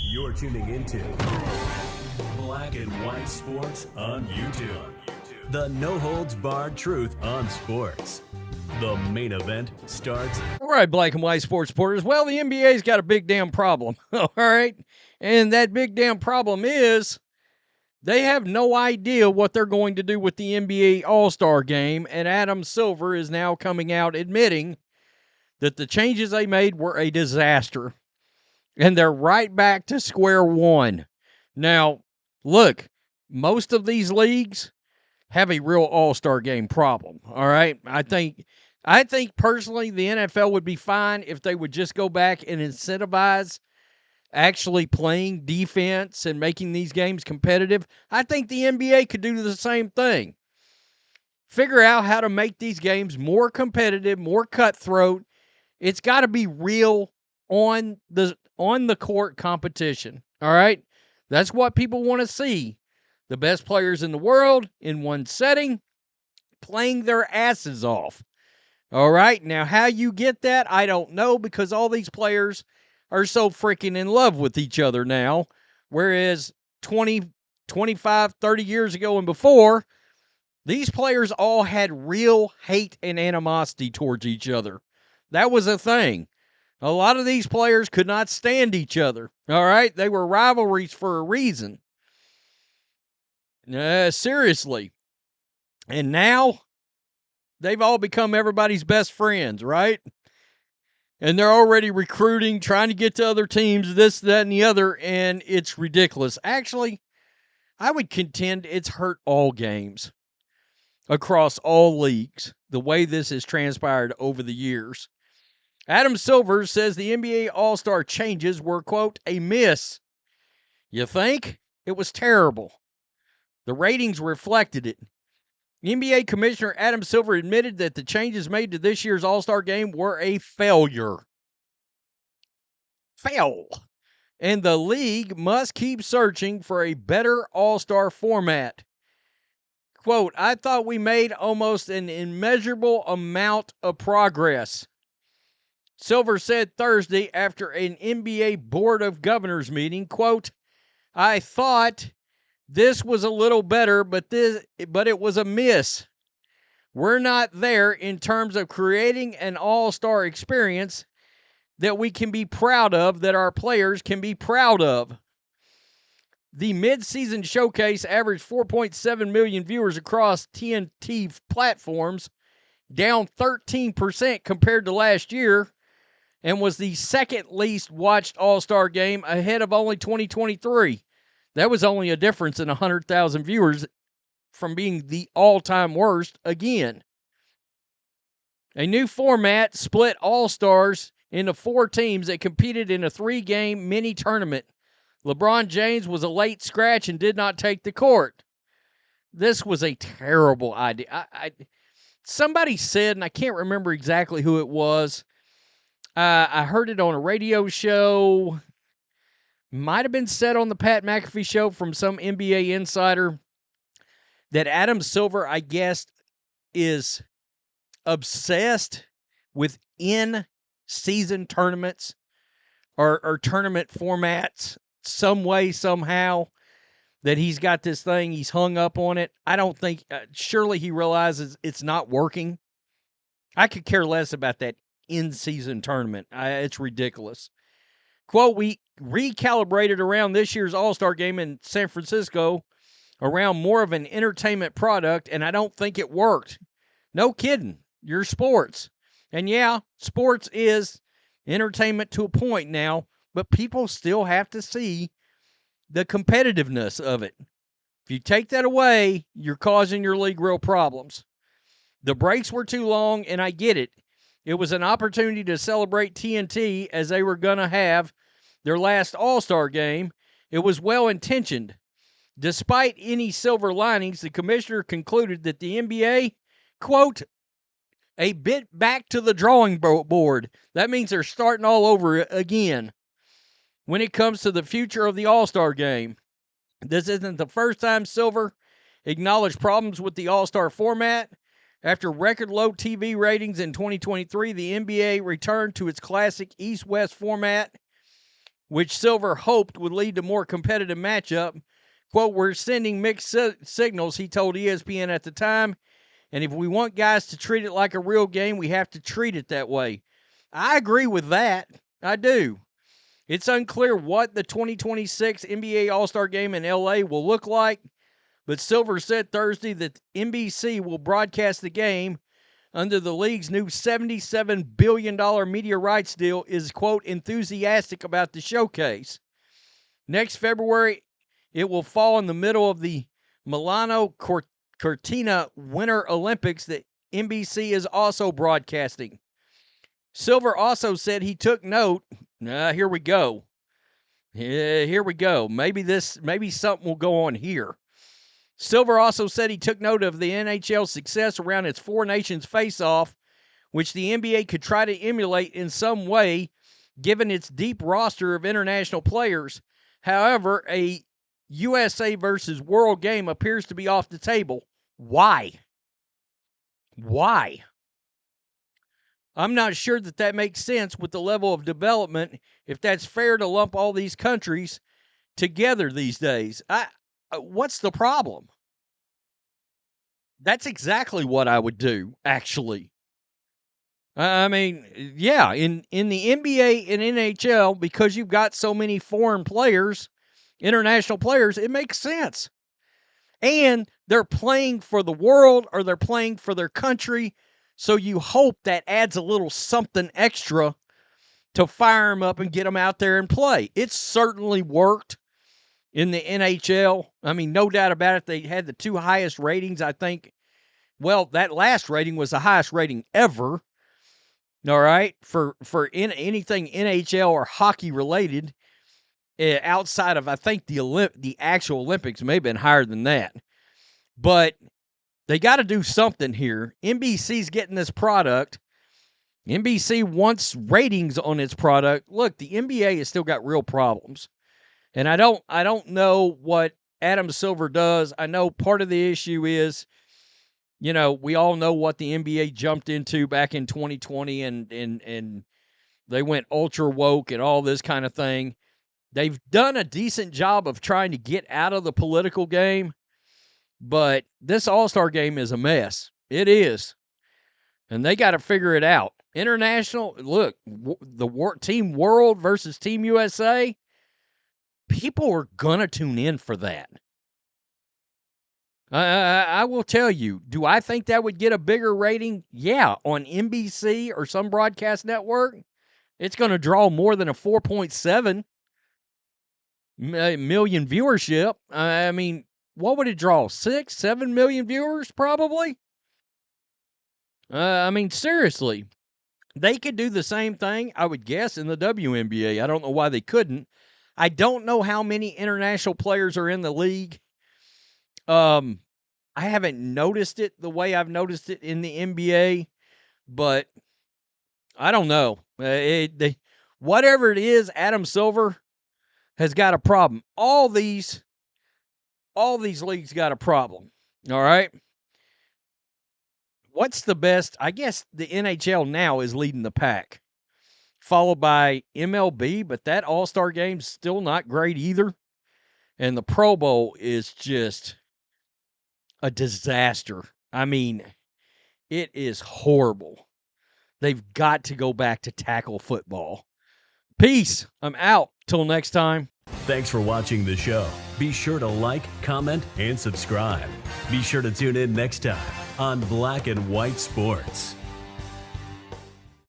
You're tuning into Black and White Sports on YouTube. The no-holds-barred truth on sports. The main event starts. All right, Black and White Sports supporters. Well, the NBA's got a big damn problem. All right. And that big damn problem is they have no idea what they're going to do with the NBA All-Star game. And Adam Silver is now coming out admitting that the changes they made were a disaster. And they're right back to square one. Now, look, most of these leagues have a real All-Star game problem. All right. I think personally the NFL would be fine if they would just go back and incentivize actually playing defense and making these games competitive. I think the NBA could do the same thing. Figure out how to make these games more competitive, more cutthroat. It's got to be real on the court competition. All right? That's what people want to see. The best players in the world in one setting playing their asses off. All right, now how you get that, I don't know, because all these players are so freaking in love with each other now, whereas 20, 25, 30 years ago and before, these players all had real hate and animosity towards each other. That was a thing. A lot of these players could not stand each other, all right? They were rivalries for a reason. Seriously. And now they've all become everybody's best friends, right? And they're already recruiting, trying to get to other teams, this, that, and the other, and it's ridiculous. Actually, I would contend it's hurt all games across all leagues, the way this has transpired over the years. Adam Silver says the NBA All-Star changes were, quote, a miss. You think? It was terrible. The ratings reflected it. NBA Commissioner Adam Silver admitted that the changes made to this year's All-Star game were a failure. And the league must keep searching for a better All-Star format. Quote, I thought we made almost an immeasurable amount of progress. Silver said Thursday after an NBA Board of Governors meeting, quote, I thought this was a little better, but it was a miss. We're not there in terms of creating an all-star experience that we can be proud of, that our players can be proud of. The mid-season showcase averaged 4.7 million viewers across TNT platforms, down 13% compared to last year, and was the second least watched all-star game ahead of only 2023. That was only a difference in 100,000 viewers from being the all-time worst again. A new format split all-stars into 4 teams that competed in a 3-game mini-tournament. LeBron James was a late scratch and did not take the court. This was a terrible idea. Somebody said, and I can't remember exactly who it was, I heard it on a radio show, might have been said on the Pat McAfee show from some NBA insider, that Adam Silver, I guess, is obsessed with in-season tournaments or tournament formats some way, somehow, that he's got this thing, he's hung up on it. I don't think, surely he realizes it's not working. I could care less about that in-season tournament. It's ridiculous. Quote, we recalibrated around this year's All-Star game in San Francisco around more of an entertainment product, and I don't think it worked. No kidding. You're sports. And yeah, sports is entertainment to a point now, but people still have to see the competitiveness of it. If you take that away, you're causing your league real problems. The breaks were too long, and I get it. It was an opportunity to celebrate TNT as they were going to have their last All-Star game. It was well-intentioned. Despite any silver linings, the commissioner concluded that the NBA, quote, a bit back to the drawing board. That means they're starting all over again when it comes to the future of the All-Star game. This isn't the first time Silver acknowledged problems with the All-Star format. After record low TV ratings in 2023, the NBA returned to its classic East-West format which Silver hoped would lead to more competitive matchup. Quote, we're sending mixed signals, he told ESPN at the time, and if we want guys to treat it like a real game, we have to treat it that way. I agree with that. I do. It's unclear what the 2026 NBA All-Star Game in LA will look like, but Silver said Thursday that NBC will broadcast the game under the league's new $77 billion media rights deal, is, quote, enthusiastic about the showcase. Next February, it will fall in the middle of the Milano Cortina Winter Olympics that NBC is also broadcasting. Silver also said he took note. Here we go. Here we go. Maybe something will go on here. Silver also said he took note of the NHL's success around its Four Nations face-off, which the NBA could try to emulate in some way, given its deep roster of international players. However, a USA versus World game appears to be off the table. Why? Why? I'm not sure that makes sense with the level of development, if that's fair to lump all these countries together these days. What's the problem? That's exactly what I would do, actually. I mean, yeah, in the NBA and NHL, because you've got so many foreign players, international players, it makes sense. And they're playing for the world, or they're playing for their country, so you hope that adds a little something extra to fire them up and get them out there and play. It's certainly worked in the NHL. I mean, no doubt about it. They had the two highest ratings, I think. Well, that last rating was the highest rating ever. All right, for anything NHL or hockey related, outside of, I think, the actual Olympics may have been higher than that. But they got to do something here. NBC's getting this product. NBC wants ratings on its product. Look, the NBA has still got real problems. And I don't know what Adam Silver does. I know part of the issue is, you know, we all know what the NBA jumped into back in 2020, and they went ultra woke and all this kind of thing. They've done a decent job of trying to get out of the political game, but this All-Star game is a mess. It is. And they got to figure it out. International, look, Team World versus Team USA, people are going to tune in for that. I will tell you, do I think that would get a bigger rating? Yeah, on NBC or some broadcast network, it's going to draw more than a 4.7 million viewership. I mean, what would it draw? 6, 7 million viewers, probably? I mean, seriously. They could do the same thing, I would guess, in the WNBA. I don't know why they couldn't. I don't know how many international players are in the league. I haven't noticed it the way I've noticed it in the NBA, but I don't know. Whatever it is, Adam Silver has got a problem. All these leagues got a problem. All right. What's the best? I guess the NHL now is leading the pack, followed by MLB, but that All-Star game's still not great either. And the Pro Bowl is just a disaster. I mean, it is horrible. They've got to go back to tackle football. Peace. I'm out. Till next time. Thanks for watching the show. Be sure to like, comment, and subscribe. Be sure to tune in next time on Black and White Sports.